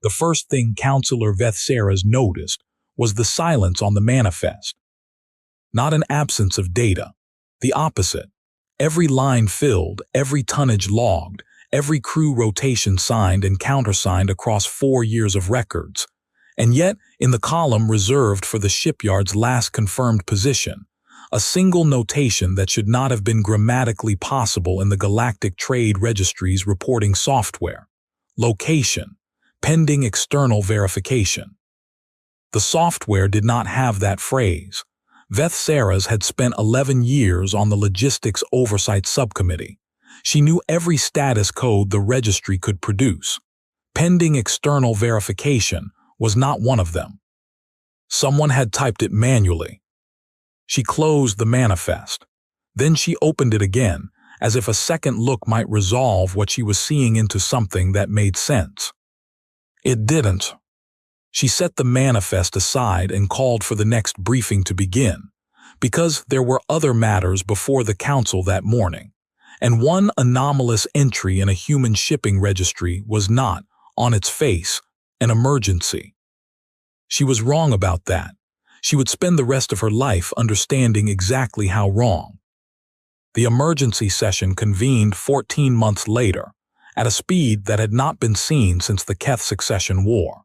the first thing Counselor Vethsaras noticed was the silence on the manifest. Not an absence of data. The opposite. Every line filled, every tonnage logged, every crew rotation signed and countersigned across 4 years of records. And yet, in the column reserved for the shipyard's last confirmed position, a single notation that should not have been grammatically possible in the Galactic Trade Registry's reporting software. Location. Pending external verification. The software did not have that phrase. Vethsaras had spent 11 years on the Logistics Oversight Subcommittee. She knew every status code the registry could produce. Pending external verification was not one of them. Someone had typed it manually. She closed the manifest. Then she opened it again, as if a second look might resolve what she was seeing into something that made sense. It didn't. She set the manifest aside and called for the next briefing to begin, because there were other matters before the council that morning, and one anomalous entry in a human shipping registry was not, on its face, an emergency. She was wrong about that. She would spend the rest of her life understanding exactly how wrong. The emergency session convened 14 months later, at a speed that had not been seen since the Keth Succession War.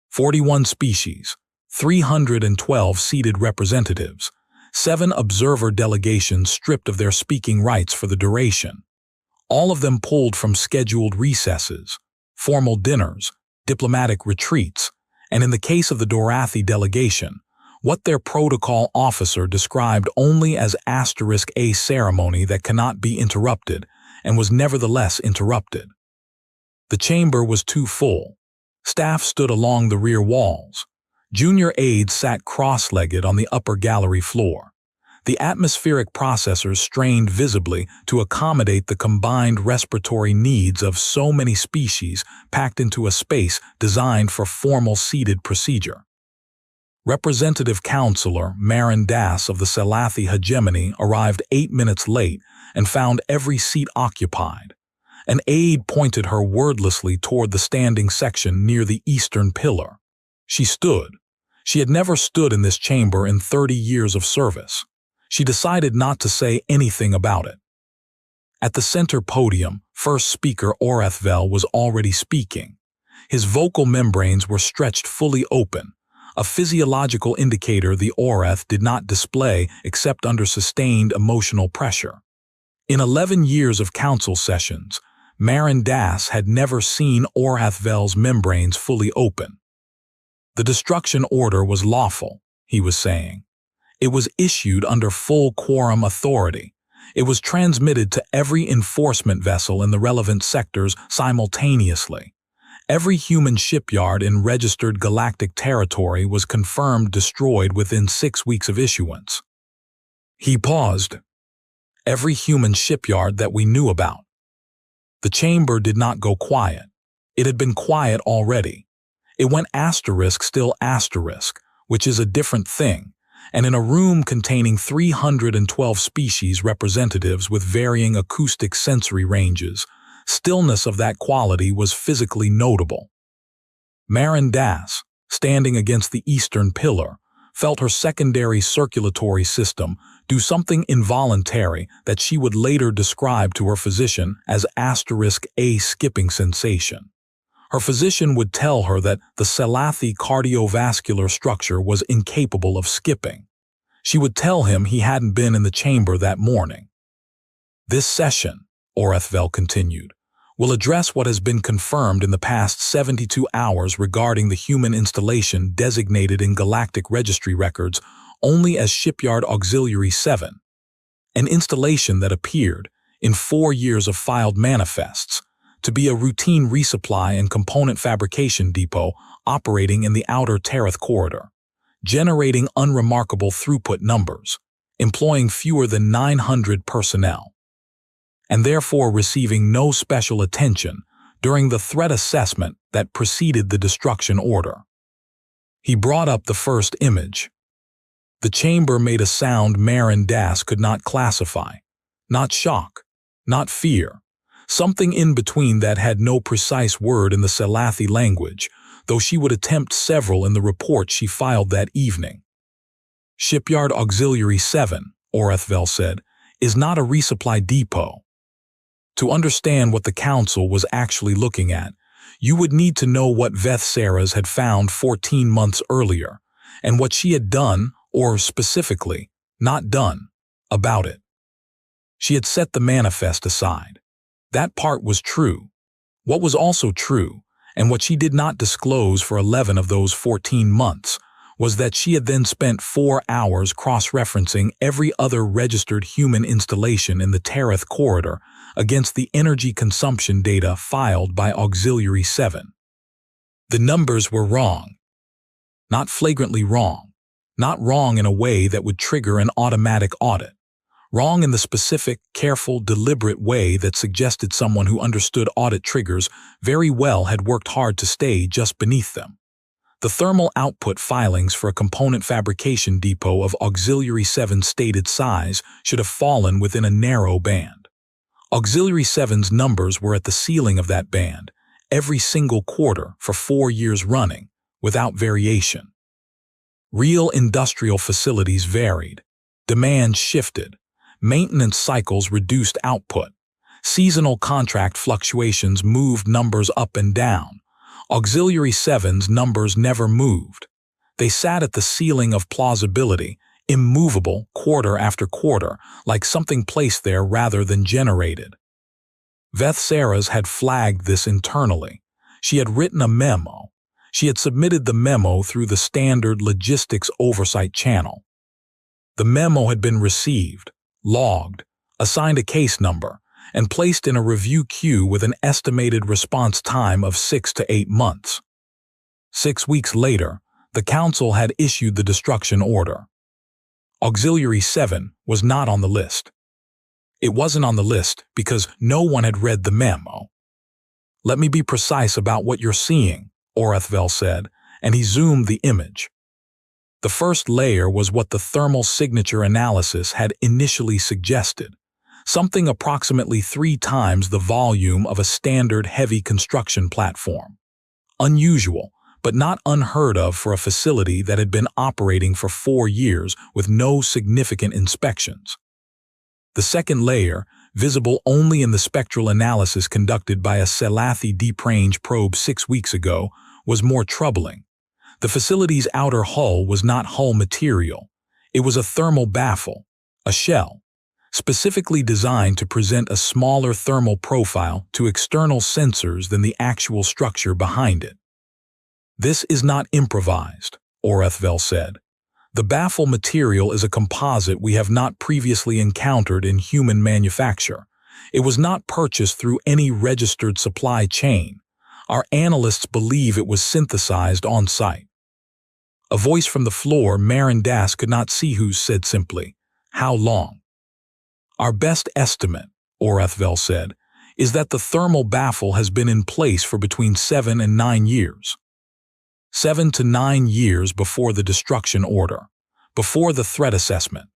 41 species, 312 seated representatives, 7 observer delegations stripped of their speaking rights for the duration. All of them pulled from scheduled recesses, formal dinners, diplomatic retreats, and in the case of the Dorathi delegation, what their protocol officer described only as *A ceremony that cannot be interrupted, and was nevertheless interrupted. The chamber was too full. Staff stood along the rear walls. Junior aides sat cross-legged on the upper gallery floor. The atmospheric processors strained visibly to accommodate the combined respiratory needs of so many species packed into a space designed for formal seated procedure. Representative Counselor Marin Das of the Salathi hegemony arrived 8 minutes late and found every seat occupied. An aide pointed her wordlessly toward the standing section near the eastern pillar. She stood. She had never stood in this chamber in 30 years of service. She decided not to say anything about it. At the center podium, first speaker Orethvel was already speaking. His vocal membranes were stretched fully open, a physiological indicator the Oreth did not display except under sustained emotional pressure. In 11 years of council sessions, Marin Das had never seen Orethvel's membranes fully open. The destruction order was lawful, he was saying. It was issued under full quorum authority. It was transmitted to every enforcement vessel in the relevant sectors simultaneously. Every human shipyard in registered galactic territory was confirmed destroyed within 6 weeks of issuance. He paused. Every human shipyard that we knew about. The chamber did not go quiet. It had been quiet already. It went still asterisk, which is a different thing, and in a room containing 312 species representatives with varying acoustic sensory ranges, stillness of that quality was physically notable. Marin Das, standing against the eastern pillar, felt her secondary circulatory system do something involuntary that she would later describe to her physician as *A skipping sensation. Her physician would tell her that the Salathi cardiovascular structure was incapable of skipping. She would tell him he hadn't been in the chamber that morning. This session, Orethvel continued, will address what has been confirmed in the past 72 hours regarding the human installation designated in Galactic Registry records only as Shipyard Auxiliary 7, an installation that appeared, in 4 years of filed manifests, to be a routine resupply and component fabrication depot operating in the outer Tereth corridor, generating unremarkable throughput numbers, employing fewer than 900 personnel, and therefore receiving no special attention during the threat assessment that preceded the destruction order. He brought up the first image. The chamber made a sound Marin Das could not classify, not shock, not fear, something in between that had no precise word in the Salathi language, though she would attempt several in the report she filed that evening. Shipyard Auxiliary 7, Orethvel said, is not a resupply depot. To understand what the council was actually looking at, you would need to know what Veth Saras had found 14 months earlier, and what she had done, or specifically, not done, about it. She had set the manifest aside. That part was true. What was also true, and what she did not disclose for 11 of those 14 months, was that she had then spent 4 hours cross-referencing every other registered human installation in the Tereth corridor against the energy consumption data filed by Auxiliary 7. The numbers were wrong. Not flagrantly wrong. Not wrong in a way that would trigger an automatic audit. Wrong in the specific, careful, deliberate way that suggested someone who understood audit triggers very well had worked hard to stay just beneath them. The thermal output filings for a component fabrication depot of Auxiliary 7's stated size should have fallen within a narrow band. Auxiliary 7's numbers were at the ceiling of that band, every single quarter for 4 years running, without variation. Real industrial facilities varied. Demand shifted. Maintenance cycles reduced output. Seasonal contract fluctuations moved numbers up and down. Auxiliary 7's numbers never moved. They sat at the ceiling of plausibility, immovable quarter after quarter, like something placed there rather than generated. Veth Saras had flagged this internally. She had written a memo. She had submitted the memo through the standard logistics oversight channel. The memo had been received, logged, assigned a case number, and placed in a review queue with an estimated response time of 6 to 8 months. 6 weeks later, the council had issued the destruction order. Auxiliary 7 was not on the list. It wasn't on the list because no one had read the memo. "Let me be precise about what you're seeing," Orethvel said, and he zoomed the image. The first layer was what the thermal signature analysis had initially suggested, something approximately 3 times the volume of a standard heavy construction platform. Unusual, but not unheard of for a facility that had been operating for 4 years with no significant inspections. The second layer, visible only in the spectral analysis conducted by a Salathi deep range probe 6 weeks ago, was more troubling. The facility's outer hull was not hull material. It was a thermal baffle, a shell, specifically designed to present a smaller thermal profile to external sensors than the actual structure behind it. "This is not improvised," Orethvel said. "The baffle material is a composite we have not previously encountered in human manufacture. It was not purchased through any registered supply chain. Our analysts believe it was synthesized on site." A voice from the floor Marin Das could not see who said simply, "How long?" "Our best estimate," Orethvel said, "is that the thermal baffle has been in place for between 7 and 9 years. 7 to 9 years before the destruction order, before the threat assessment,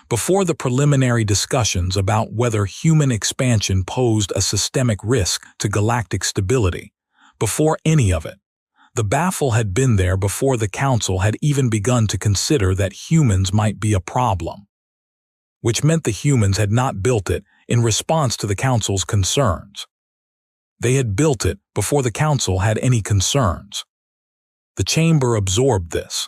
before the preliminary discussions about whether human expansion posed a systemic risk to galactic stability, before any of it. The baffle had been there before the council had even begun to consider that humans might be a problem. Which meant the humans had not built it in response to the council's concerns. They had built it before the council had any concerns. The chamber absorbed this.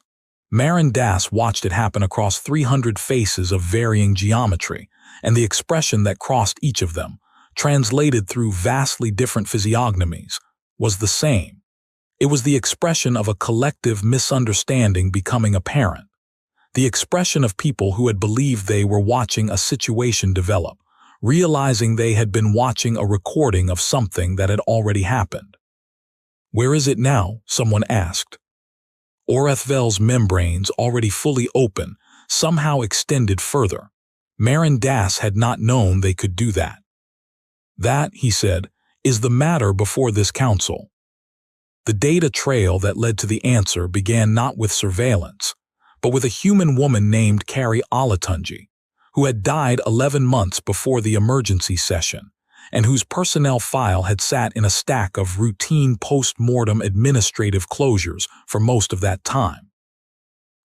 Marin Das watched it happen across 300 faces of varying geometry, and the expression that crossed each of them, translated through vastly different physiognomies, was the same. It was the expression of a collective misunderstanding becoming apparent. The expression of people who had believed they were watching a situation develop, realizing they had been watching a recording of something that had already happened. "Where is it now?" someone asked. Orethvel's membranes, already fully open, somehow extended further. Marin Das had not known they could do that. "That," he said, "is the matter before this council." The data trail that led to the answer began not with surveillance, but with a human woman named Carrie Olatunji, who had died 11 months before the emergency session, and whose personnel file had sat in a stack of routine post-mortem administrative closures for most of that time.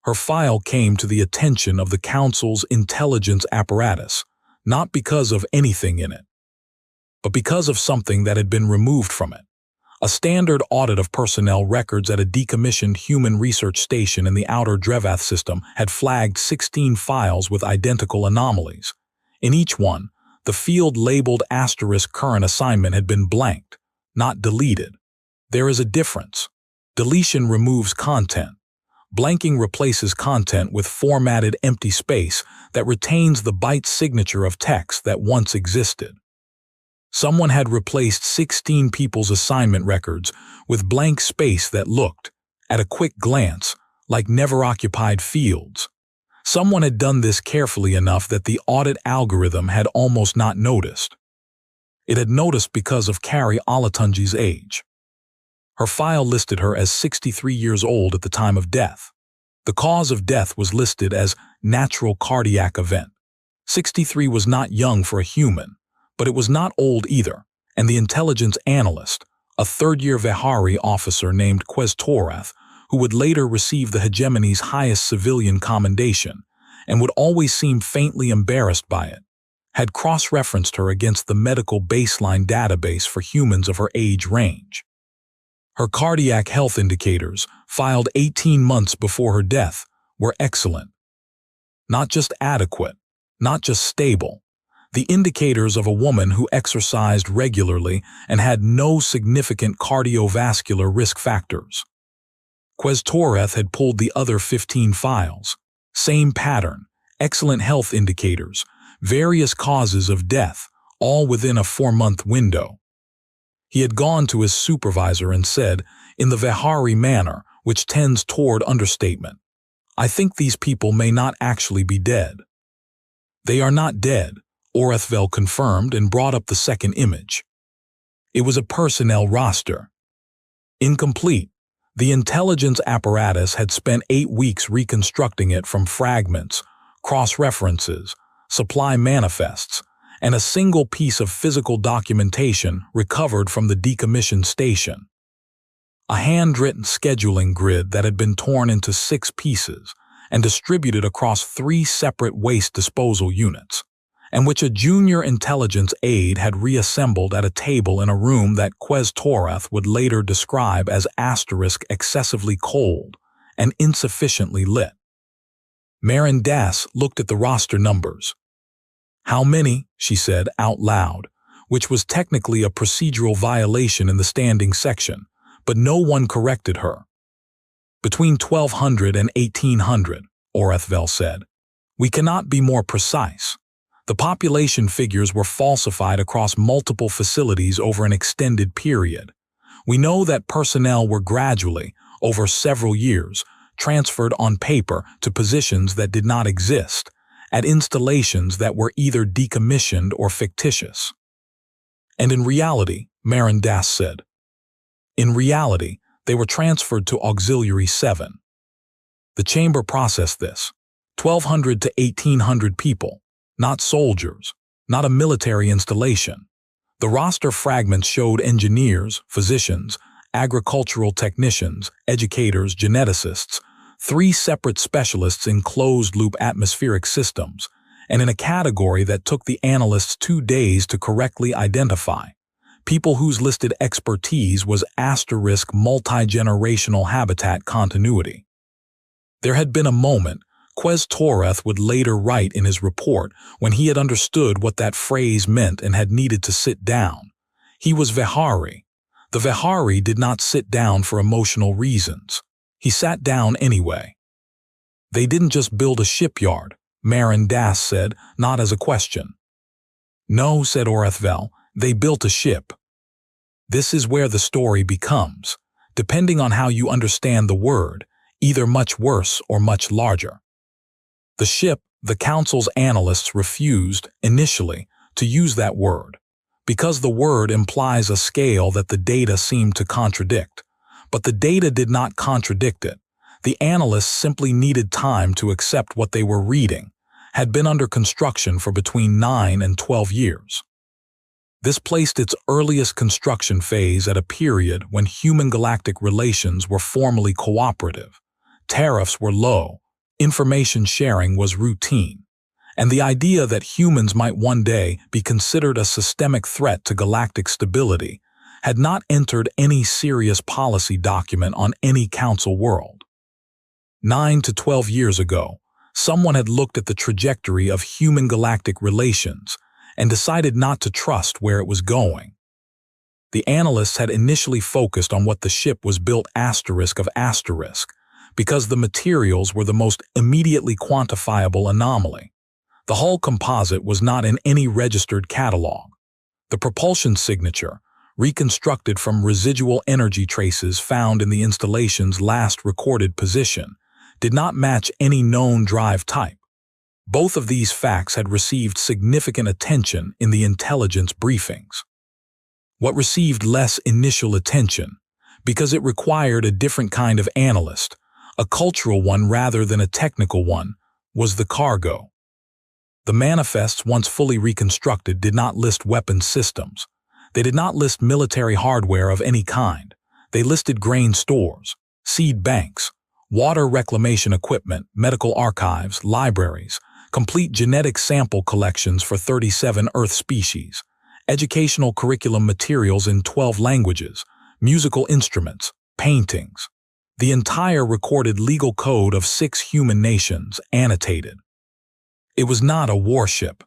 Her file came to the attention of the Council's intelligence apparatus, not because of anything in it, but because of something that had been removed from it. A standard audit of personnel records at a decommissioned human research station in the outer Drevath system had flagged 16 files with identical anomalies. In each one, the field labeled * current assignment had been blanked, not deleted. There is a difference. Deletion removes content. Blanking replaces content with formatted empty space that retains the byte signature of text that once existed. Someone had replaced 16 people's assignment records with blank space that looked, at a quick glance, like never-occupied fields. Someone had done this carefully enough that the audit algorithm had almost not noticed. It had noticed because of Carrie Olatunji's age. Her file listed her as 63 years old at the time of death. The cause of death was listed as natural cardiac event. 63 was not young for a human, but it was not old either, and the intelligence analyst, a third-year Vihari officer named Torath, who would later receive the hegemony's highest civilian commendation, and would always seem faintly embarrassed by it, had cross-referenced her against the medical baseline database for humans of her age range. Her cardiac health indicators, filed 18 months before her death, were excellent. Not just adequate, not just stable. The indicators of a woman who exercised regularly and had no significant cardiovascular risk factors. Torath had pulled the other 15 files. Same pattern, excellent health indicators, various causes of death, all within a 4-month window. He had gone to his supervisor and said, in the Vihari manner, which tends toward understatement, "I think these people may not actually be dead." "They are not dead," Orathvel confirmed and brought up the second image. It was a personnel roster. Incomplete. The intelligence apparatus had spent 8 weeks reconstructing it from fragments, cross-references, supply manifests, and a single piece of physical documentation recovered from the decommissioned station. A handwritten scheduling grid that had been torn into 6 pieces and distributed across 3 separate waste disposal units, and which a junior intelligence aide had reassembled at a table in a room that Torath would later describe as * excessively cold and insufficiently lit. Marin Das looked at the roster numbers. "How many?" she said out loud, which was technically a procedural violation in the standing section, but no one corrected her. "Between 1,200 and 1,800, Orathvel said. "We cannot be more precise." The population figures were falsified across multiple facilities over an extended period. We know that personnel were gradually, over several years, transferred on paper to positions that did not exist, at installations that were either decommissioned or fictitious. "And in reality," Marin Das said, "in reality, they were transferred to Auxiliary 7. The chamber processed this. 1,200 to 1,800 people. Not soldiers, not a military installation. The roster fragments showed engineers, physicians, agricultural technicians, educators, geneticists, 3 separate specialists in closed-loop atmospheric systems, and in a category that took the analysts 2 days to correctly identify, people whose listed expertise was * multi-generational habitat continuity. There had been a moment, Torath would later write in his report, when he had understood what that phrase meant and had needed to sit down. He was Vihari. The Vihari did not sit down for emotional reasons. He sat down anyway. "They didn't just build a shipyard," Marin Das said, not as a question. "No," said Orathvel, "they built a ship." This is where the story becomes, depending on how you understand the word, either much worse or much larger. The ship, the Council's analysts refused, initially, to use that word, because the word implies a scale that the data seemed to contradict. But the data did not contradict it. The analysts simply needed time to accept what they were reading, had been under construction for between 9 and 12 years. This placed its earliest construction phase at a period when human-galactic relations were formally cooperative. Tariffs were low, information sharing was routine, and the idea that humans might one day be considered a systemic threat to galactic stability had not entered any serious policy document on any council world. 9 to 12 years ago, someone had looked at the trajectory of human-galactic relations and decided not to trust where it was going. The analysts had initially focused on what the ship was built ***, because the materials were the most immediately quantifiable anomaly. The hull composite was not in any registered catalog. The propulsion signature, reconstructed from residual energy traces found in the installation's last recorded position, did not match any known drive type. Both of these facts had received significant attention in the intelligence briefings. What received less initial attention, because it required a different kind of analyst, a cultural one rather than a technical one, was the cargo. The manifests, once fully reconstructed, did not list weapons systems. They did not list military hardware of any kind. They listed grain stores, seed banks, water reclamation equipment, medical archives, libraries, complete genetic sample collections for 37 Earth species, educational curriculum materials in 12 languages, musical instruments, paintings. The entire recorded legal code of 6 human nations, annotated. It was not a warship.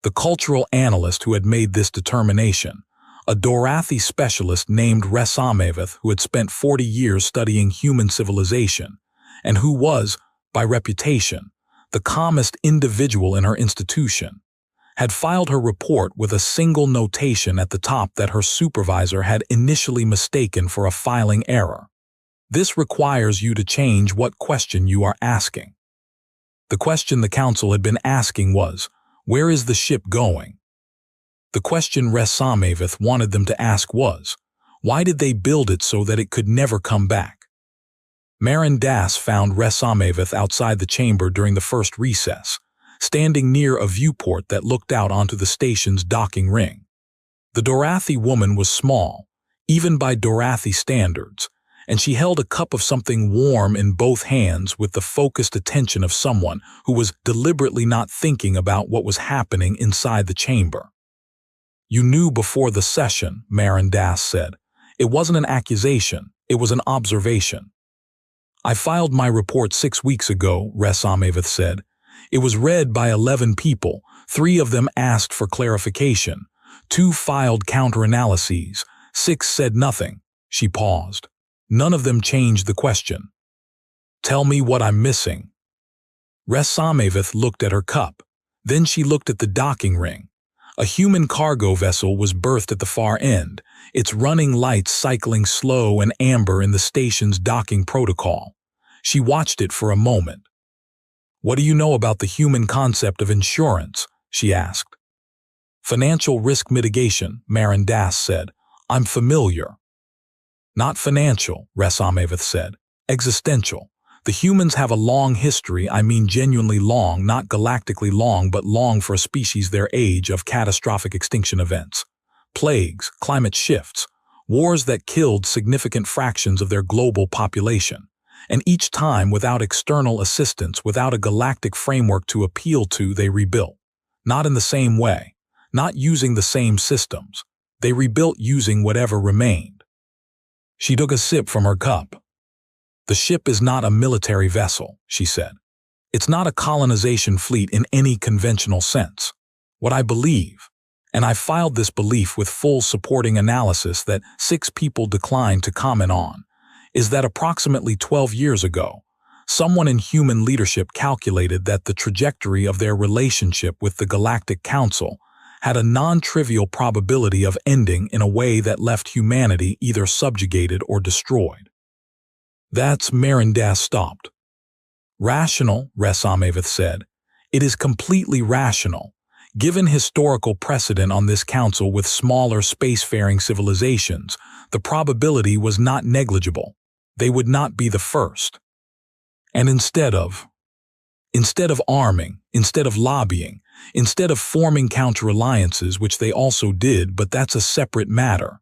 The cultural analyst who had made this determination, a Dorathi specialist named Resamaveth who had spent 40 years studying human civilization, and who was, by reputation, the calmest individual in her institution, had filed her report with a single notation at the top that her supervisor had initially mistaken for a filing error. This requires you to change what question you are asking. The question the council had been asking was, where is the ship going? The question Resamaveth wanted them to ask was, why did they build it so that it could never come back? Marin Das found Resamaveth outside the chamber during the first recess, standing near a viewport that looked out onto the station's docking ring. The Dorathi woman was small, even by Dorathi standards, and she held a cup of something warm in both hands with the focused attention of someone who was deliberately not thinking about what was happening inside the chamber. "You knew before the session," Marin Das said. "It wasn't an accusation, it was an observation." "I filed my report 6 weeks ago," Resamaveth said. "It was read by 11 people, 3 of them asked for clarification, 2 filed counter-analyses, 6 said nothing." She paused. "None of them changed the question." "Tell me what I'm missing." Resamaveth looked at her cup. Then she looked at the docking ring. A human cargo vessel was berthed at the far end, its running lights cycling slow and amber in the station's docking protocol. She watched it for a moment. "What do you know about the human concept of insurance?" she asked. "Financial risk mitigation," Marin Das said. "I'm familiar." "Not financial," Resamaveth said. "Existential. The humans have a long history, I mean genuinely long, not galactically long, but long for a species their age, of catastrophic extinction events. Plagues, climate shifts, wars that killed significant fractions of their global population. And each time, without external assistance, without a galactic framework to appeal to, they rebuilt. Not in the same way, not using the same systems. They rebuilt using whatever remained." She took a sip from her cup. "The ship is not a military vessel," she said. "It's not a colonization fleet in any conventional sense. What I believe, and I filed this belief with full supporting analysis that 6 people declined to comment on, is that approximately 12 years ago, someone in human leadership calculated that the trajectory of their relationship with the Galactic Council had a non-trivial probability of ending in a way that left humanity either subjugated or destroyed." "That's..." Marin Das stopped. "Rational," Resamaveth said. "It is completely rational. Given historical precedent on this council with smaller spacefaring civilizations, the probability was not negligible. They would not be the first. And instead of..." Instead of arming, instead of lobbying, instead of forming counter-alliances, which they also did, but that's a separate matter.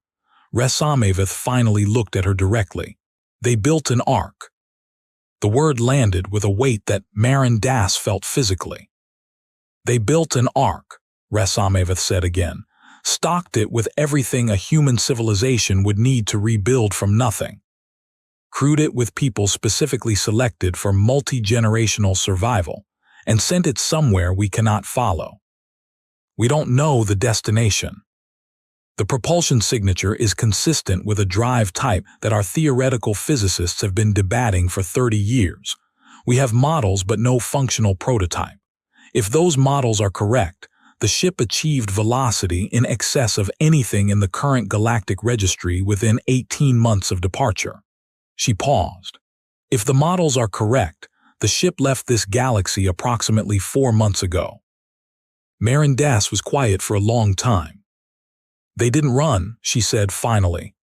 Resamavith finally looked at her directly. They built an ark. The word landed with a weight that Marin Das felt physically. They built an ark, Resamavith said again, stocked it with everything a human civilization would need to rebuild from nothing. Crewed it with people specifically selected for multi-generational survival, and sent it somewhere we cannot follow. We don't know the destination. The propulsion signature is consistent with a drive type that our theoretical physicists have been debating for 30 years. We have models but no functional prototype. If those models are correct, the ship achieved velocity in excess of anything in the current galactic registry within 18 months of departure. She paused. If the models are correct, the ship left this galaxy approximately 4 months ago. Marin Das was quiet for a long time. They didn't run, she said finally.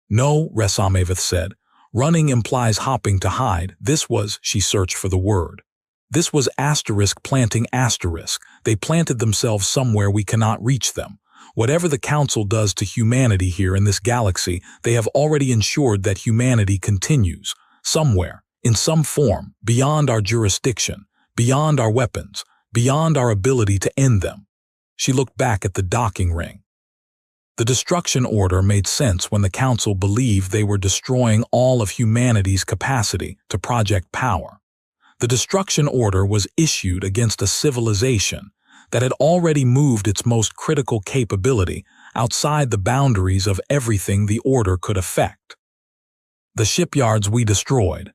No, Resamavith said. Running implies hopping to hide. This was, she searched for the word. This was asterisk planting asterisk. They planted themselves somewhere we cannot reach them. Whatever the Council does to humanity here in this galaxy, they have already ensured that humanity continues, somewhere, in some form, beyond our jurisdiction, beyond our weapons, beyond our ability to end them. She looked back at the docking ring. The destruction order made sense when the Council believed they were destroying all of humanity's capacity to project power. The destruction order was issued against a civilization that had already moved its most critical capability outside the boundaries of everything the order could affect. The shipyards we destroyed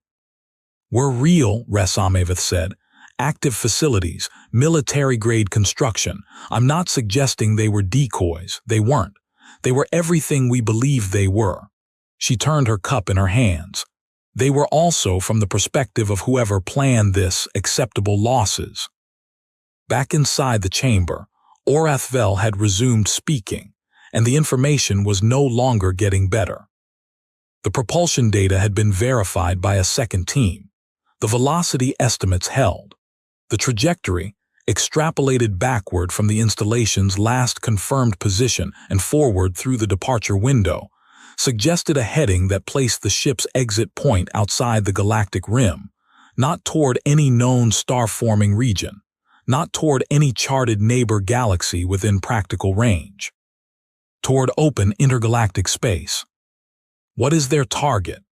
were real, Resamavith said. Active facilities, military-grade construction. I'm not suggesting they were decoys. They weren't. They were everything we believed they were. She turned her cup in her hands. They were also, from the perspective of whoever planned this, acceptable losses. Back inside the chamber, Orathvel had resumed speaking, and the information was no longer getting better. The propulsion data had been verified by a second team. The velocity estimates held. The trajectory, extrapolated backward from the installation's last confirmed position and forward through the departure window, suggested a heading that placed the ship's exit point outside the galactic rim, not toward any known star-forming region, not toward any charted neighbor galaxy within practical range, toward open intergalactic space. What is their target?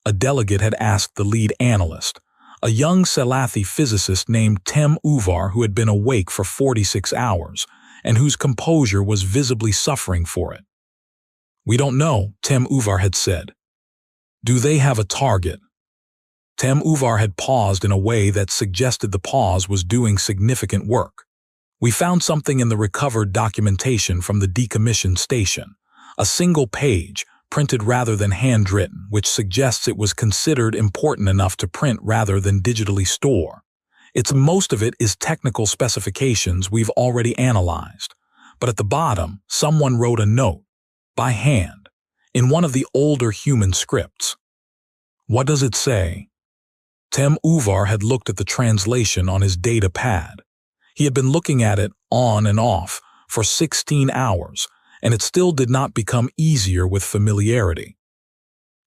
A delegate had asked the lead analyst, a young Selathi physicist named Tem Uvar who had been awake for 46 hours and whose composure was visibly suffering for it. We don't know, Tem Uvar had said. Do they have a target? Tem Uvar had paused in a way that suggested the pause was doing significant work. We found something in the recovered documentation from the decommissioned station, a single page, printed rather than handwritten, which suggests it was considered important enough to print rather than digitally store. Most of it is technical specifications we've already analyzed. But at the bottom, someone wrote a note, by hand, in one of the older human scripts. What does it say? Tem Uvar had looked at the translation on his data pad. He had been looking at it on and off for 16 hours, and it still did not become easier with familiarity.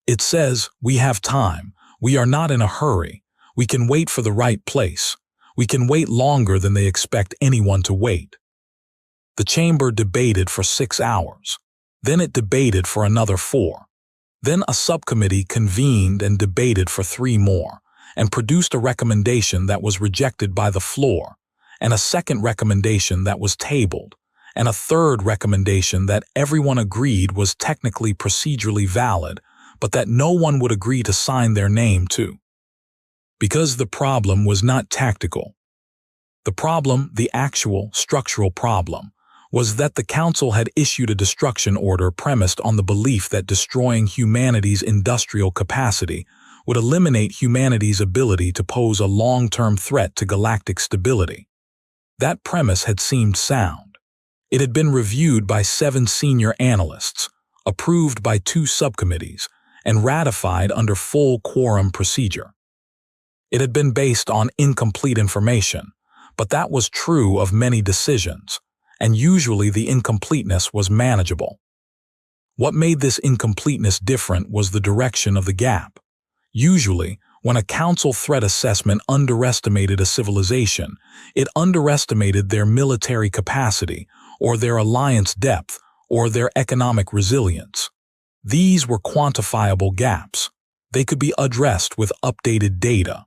It says, we have time. We are not in a hurry. We can wait for the right place. We can wait longer than they expect anyone to wait. The chamber debated for 6 hours. Then it debated for another 4. Then a subcommittee convened and debated for 3 more, and produced a recommendation that was rejected by the floor, and a second recommendation that was tabled, and a third recommendation that everyone agreed was technically procedurally valid, but that no one would agree to sign their name to. Because the problem was not tactical. The problem, the actual structural problem, was that the Council had issued a destruction order premised on the belief that destroying humanity's industrial capacity would eliminate humanity's ability to pose a long-term threat to galactic stability. That premise had seemed sound. It had been reviewed by 7 senior analysts, approved by 2 subcommittees, and ratified under full quorum procedure. It had been based on incomplete information, but that was true of many decisions, and usually the incompleteness was manageable. What made this incompleteness different was the direction of the gap. Usually, when a council threat assessment underestimated a civilization, it underestimated their military capacity, or their alliance depth, or their economic resilience. These were quantifiable gaps. They could be addressed with updated data.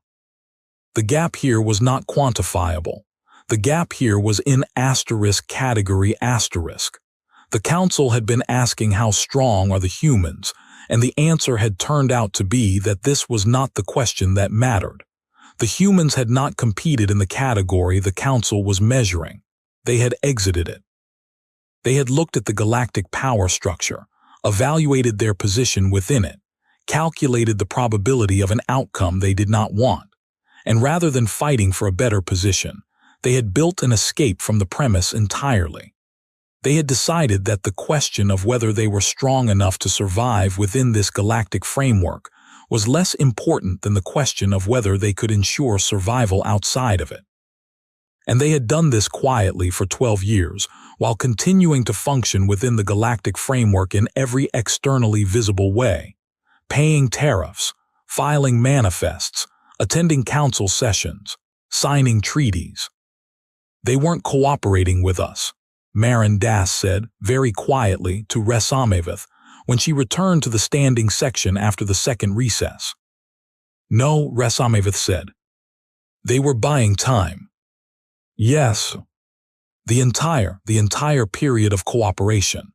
The gap here was not quantifiable. The gap here was in category asterisk. The council had been asking how strong are the humans, and the answer had turned out to be that this was not the question that mattered. The humans had not competed in the category the council was measuring. They had exited it. They had looked at the galactic power structure, evaluated their position within it, calculated the probability of an outcome they did not want, and rather than fighting for a better position, they had built an escape from the premise entirely. They had decided that the question of whether they were strong enough to survive within this galactic framework was less important than the question of whether they could ensure survival outside of it. And they had done this quietly for 12 years, while continuing to function within the galactic framework in every externally visible way, paying tariffs, filing manifests, attending council sessions, signing treaties. They weren't cooperating with us, Marin Das said very quietly to Resamavith when she returned to the standing section after the second recess. No, Resamavith said. They were buying time. Yes. The entire period of cooperation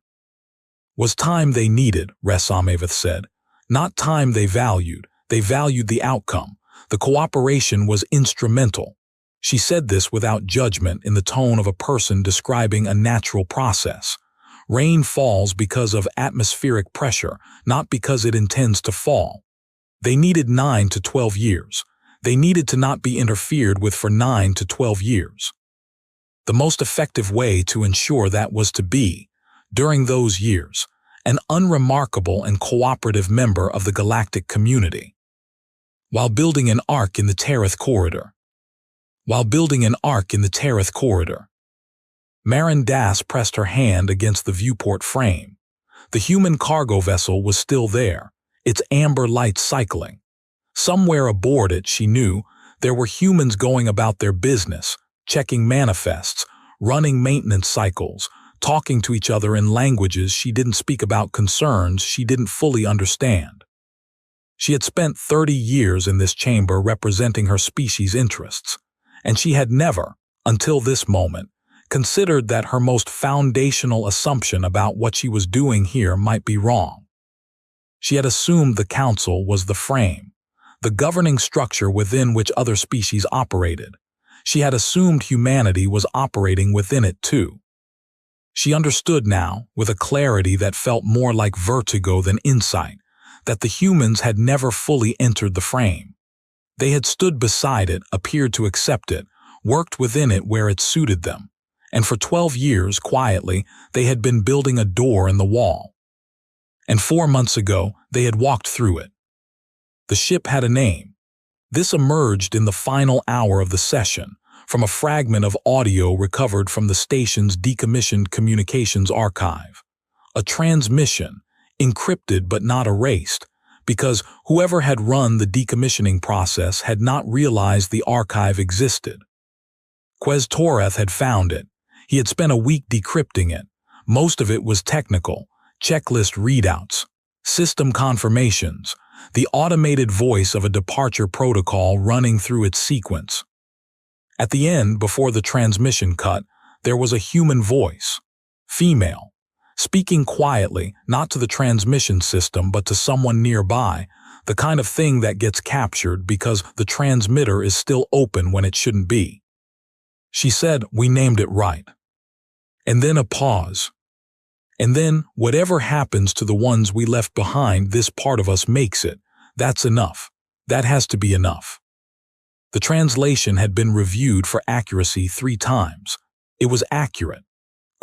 was time they needed, Resamavith said. Not time they valued the outcome. The cooperation was instrumental. She said this without judgment in the tone of a person describing a natural process. Rain falls because of atmospheric pressure, not because it intends to fall. They needed 9 to 12 years. They needed to not be interfered with for 9 to 12 years. The most effective way to ensure that was to be, during those years, an unremarkable and cooperative member of the galactic community. While building an arc in the Tereth corridor. Marin Das pressed her hand against the viewport frame. The human cargo vessel was still there, its amber light cycling. Somewhere aboard it, she knew, there were humans going about their business, checking manifests, running maintenance cycles, talking to each other in languages she didn't speak about concerns she didn't fully understand. She had spent 30 years in this chamber representing her species' interests, and she had never, until this moment, considered that her most foundational assumption about what she was doing here might be wrong. She had assumed the council was the frame, the governing structure within which other species operated. She had assumed humanity was operating within it too. She understood now, with a clarity that felt more like vertigo than insight, that the humans had never fully entered the frame. They had stood beside it, appeared to accept it, worked within it where it suited them, and for 12 years, quietly, they had been building a door in the wall. And 4 months ago, they had walked through it. The ship had a name. This emerged in the final hour of the session, from a fragment of audio recovered from the station's decommissioned communications archive. A transmission, encrypted but not erased, because whoever had run the decommissioning process had not realized the archive existed. Toreth had found it. He had spent a week decrypting it. Most of it was technical, checklist readouts, system confirmations, the automated voice of a departure protocol running through its sequence. At the end, before the transmission cut, there was a human voice, female, speaking quietly, not to the transmission system but to someone nearby, the kind of thing that gets captured because the transmitter is still open when it shouldn't be. She said, "We named it right." And then a pause. And then, whatever happens to the ones we left behind, this part of us makes it. That's enough. That has to be enough. The translation had been reviewed for accuracy 3 times. It was accurate.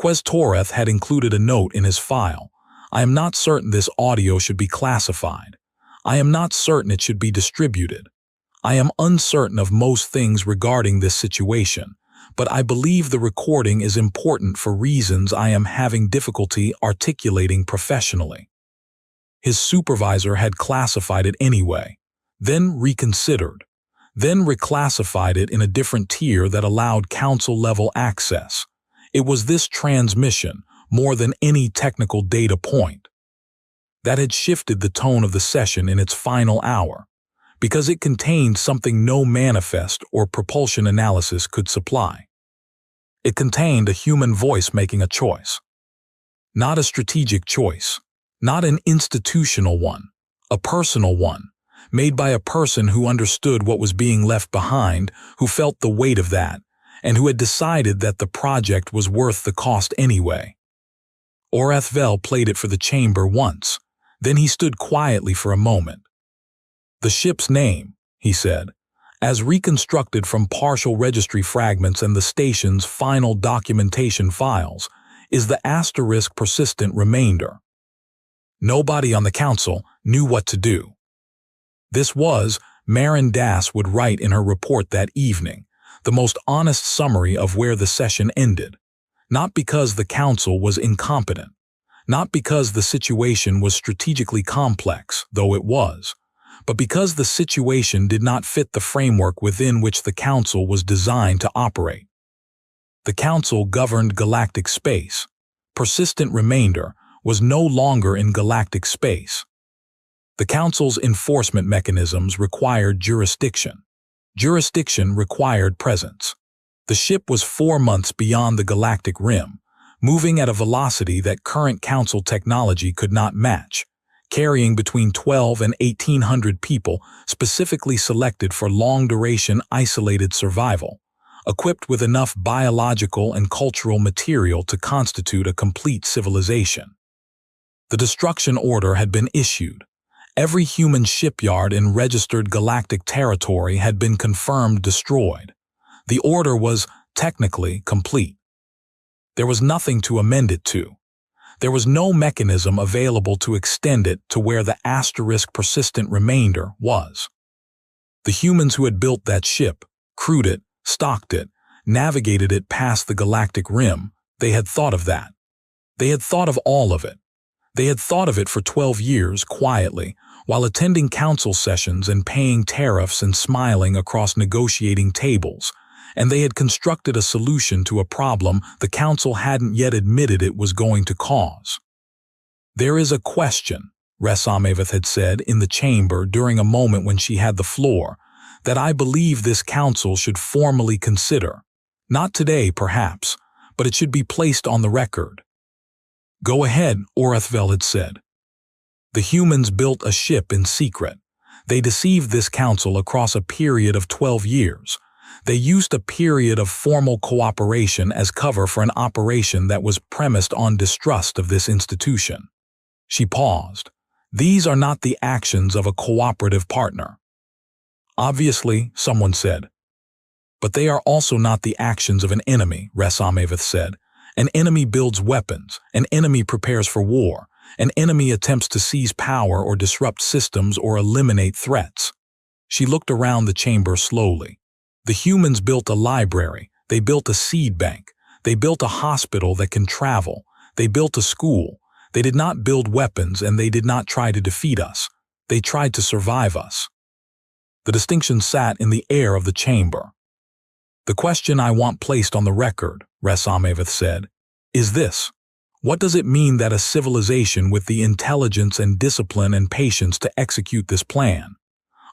Toreth had included a note in his file. "I am not certain this audio should be classified. I am not certain it should be distributed. I am uncertain of most things regarding this situation, but I believe the recording is important for reasons I am having difficulty articulating professionally. His supervisor had classified it anyway, then reconsidered, then reclassified it in a different tier that allowed council-level access. It was this transmission, more than any technical data point, that had shifted the tone of the session in its final hour, because it contained something no manifest or propulsion analysis could supply. It contained a human voice making a choice. Not a strategic choice, not an institutional one, a personal one, made by a person who understood what was being left behind, who felt the weight of that, and who had decided that the project was worth the cost anyway. Orethvel played it for the chamber once, then he stood quietly for a moment. "The ship's name," he said, "as reconstructed from partial registry fragments and the station's final documentation files, is the * persistent remainder." Nobody on the council knew what to do. This was, Marin Das would write in her report that evening, the most honest summary of where the session ended. Not because the council was incompetent, not because the situation was strategically complex, though it was, but because the situation did not fit the framework within which the council was designed to operate. The council governed galactic space. Persistent remainder was no longer in galactic space. The council's enforcement mechanisms required jurisdiction. Jurisdiction required presence. The ship was 4 months beyond the galactic rim, moving at a velocity that current council technology could not match, carrying between 12 and 1,800 people specifically selected for long-duration isolated survival, equipped with enough biological and cultural material to constitute a complete civilization. The destruction order had been issued. Every human shipyard in registered galactic territory had been confirmed destroyed. The order was, technically, complete. There was nothing to amend it to. There was no mechanism available to extend it to where the * persistent remainder was. The humans who had built that ship, crewed it, stocked it, navigated it past the galactic rim, they had thought of that. They had thought of all of it. They had thought of it for 12 years, quietly, while attending council sessions and paying tariffs and smiling across negotiating tables, and they had constructed a solution to a problem the council hadn't yet admitted it was going to cause. "There is a question," Resamaveth had said in the chamber during a moment when she had the floor, "that I believe this council should formally consider. Not today, perhaps, but it should be placed on the record." "Go ahead," Orethvel had said. "The humans built a ship in secret. They deceived this council across a period of 12 years. They used a period of formal cooperation as cover for an operation that was premised on distrust of this institution." She paused. "These are not the actions of a cooperative partner." "Obviously," someone said. "But they are also not the actions of an enemy," Resamaveth said. "An enemy builds weapons. An enemy prepares for war. An enemy attempts to seize power or disrupt systems or eliminate threats." She looked around the chamber slowly. The humans built a library. They built a seed bank. They built a hospital that can travel. They built a school. They did not build weapons, and they did not try to defeat us. They tried to survive us. The distinction sat in the air of the chamber. "The question I want placed on the record," Resamaveth said, "is this. What does it mean that a civilization with the intelligence and discipline and patience to execute this plan,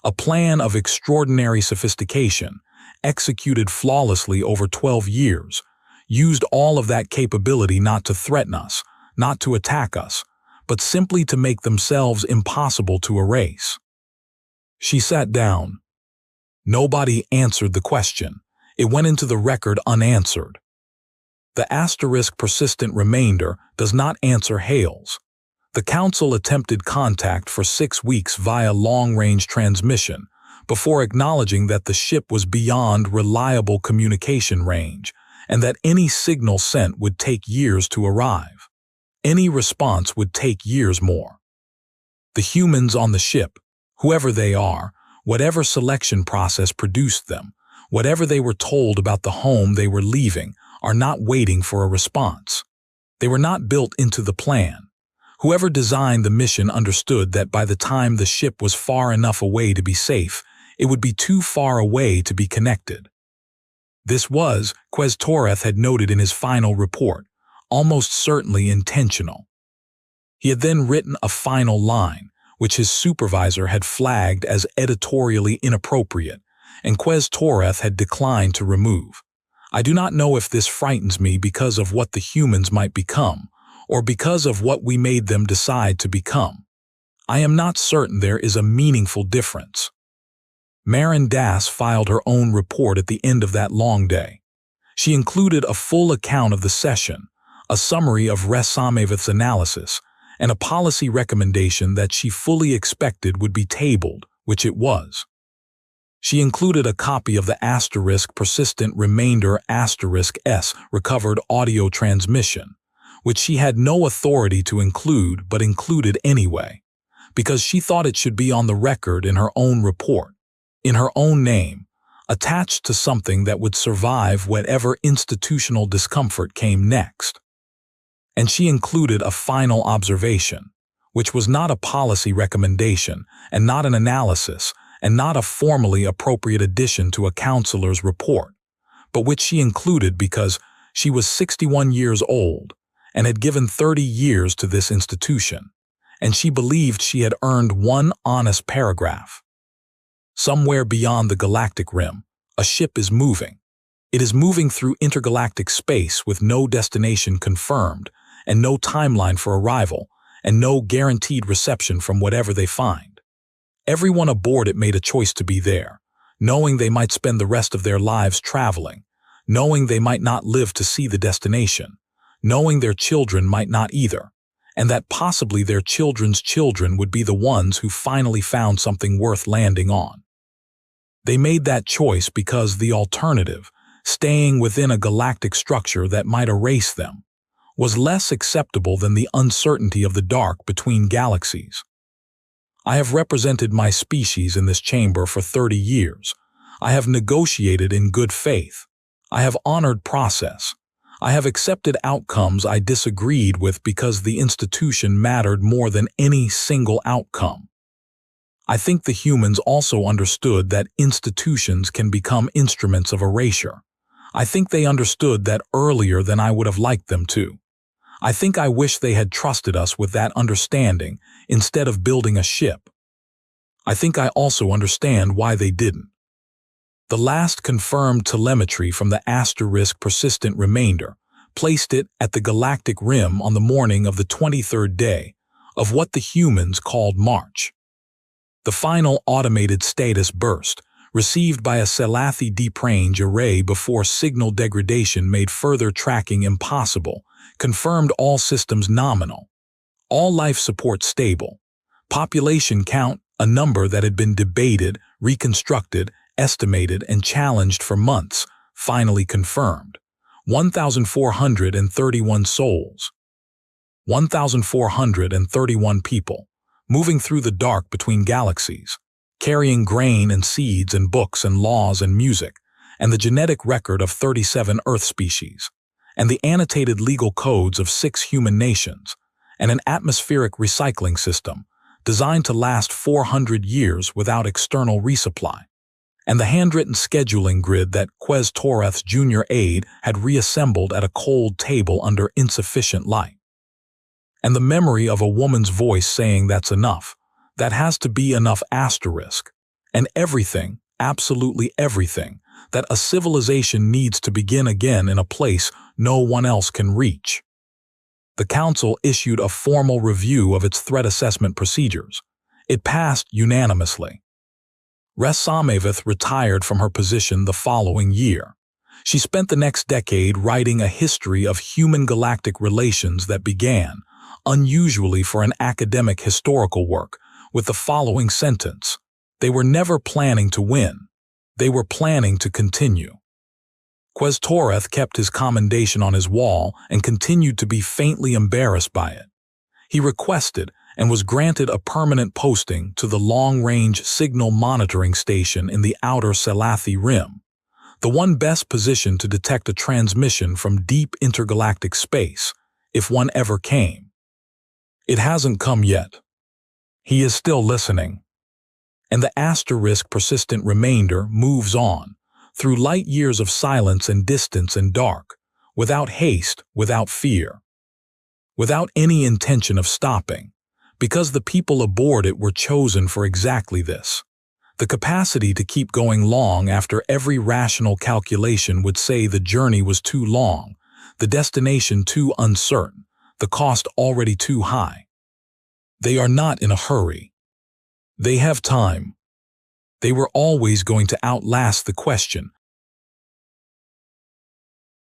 a plan of extraordinary sophistication, executed flawlessly over 12 years, used all of that capability not to threaten us, not to attack us, but simply to make themselves impossible to erase?" She sat down. Nobody answered the question. It went into the record unanswered. The * persistent remainder does not answer hails. The council attempted contact for 6 weeks via long-range transmission before acknowledging that the ship was beyond reliable communication range and that any signal sent would take years to arrive. Any response would take years more. The humans on the ship, whoever they are, Whatever selection process produced them, whatever they were told about the home they were leaving, are not waiting for a response. They were not built into the plan. Whoever designed the mission understood that by the time the ship was far enough away to be safe, it would be too far away to be connected. This was, Torres had noted in his final report, almost certainly intentional. He had then written a final line, which his supervisor had flagged as editorially inappropriate, and Torres had declined to remove. I do not know if this frightens me because of what the humans might become, or because of what we made them decide to become. I am not certain there is a meaningful difference. Marin Das filed her own report at the end of that long day. She included a full account of the session, a summary of Resamevith's analysis, and a policy recommendation that she fully expected would be tabled, which it was. She included a copy of the *persistent remainder *s recovered audio transmission, which she had no authority to include but included anyway, because she thought it should be on the record in her own report, in her own name, attached to something that would survive whatever institutional discomfort came next. And she included a final observation, which was not a policy recommendation and not an analysis and not a formally appropriate addition to a counselor's report, but which she included because she was 61 years old and had given 30 years to this institution, and she believed she had earned one honest paragraph. Somewhere beyond the galactic rim, a ship is moving. It is moving through intergalactic space with no destination confirmed, and no timeline for arrival, and no guaranteed reception from whatever they find. Everyone aboard it made a choice to be there, knowing they might spend the rest of their lives traveling, knowing they might not live to see the destination, knowing their children might not either, and that possibly their children's children would be the ones who finally found something worth landing on. They made that choice because the alternative, staying within a galactic structure that might erase them, was less acceptable than the uncertainty of the dark between galaxies. I have represented my species in this chamber for 30 years. I have negotiated in good faith. I have honored process. I have accepted outcomes I disagreed with because the institution mattered more than any single outcome. I think the humans also understood that institutions can become instruments of erasure. I think they understood that earlier than I would have liked them to. I think I wish they had trusted us with that understanding instead of building a ship. I think I also understand why they didn't. The last confirmed telemetry from the *persistent remainder placed it at the galactic rim on the morning of the 23rd day of what the humans called March. The final automated status burst, received by a Selathi deep range array before signal degradation made further tracking impossible, confirmed all systems nominal, all life support stable, population count, a number that had been debated, reconstructed, estimated, and challenged for months, finally confirmed. 1,431 souls. 1,431 people, moving through the dark between galaxies, carrying grain and seeds and books and laws and music, and the genetic record of 37 Earth species, and the annotated legal codes of 6 human nations, and an atmospheric recycling system designed to last 400 years without external resupply, and the handwritten scheduling grid that Torres' junior aide had reassembled at a cold table under insufficient light, and the memory of a woman's voice saying that's enough, that has to be enough asterisk, and everything, absolutely everything, that a civilization needs to begin again in a place no one else can reach. The Council issued a formal review of its threat assessment procedures. It passed unanimously. Resamevith retired from her position the following year. She spent the next decade writing a history of human galactic relations that began, unusually for an academic historical work, with the following sentence: "They were never planning to win. They were planning to continue." Torres kept his commendation on his wall and continued to be faintly embarrassed by it. He requested, and was granted a permanent posting to the long-range signal monitoring station in the outer Sci-Fi Rim, the one best positioned to detect a transmission from deep intergalactic space, if one ever came. It hasn't come yet. He is still listening. And the asterisk persistent remainder moves on, through light years of silence and distance and dark, without haste, without fear, without any intention of stopping, because the people aboard it were chosen for exactly this. The capacity to keep going long after every rational calculation would say the journey was too long, the destination too uncertain, the cost already too high. They are not in a hurry. They have time. They were always going to outlast the question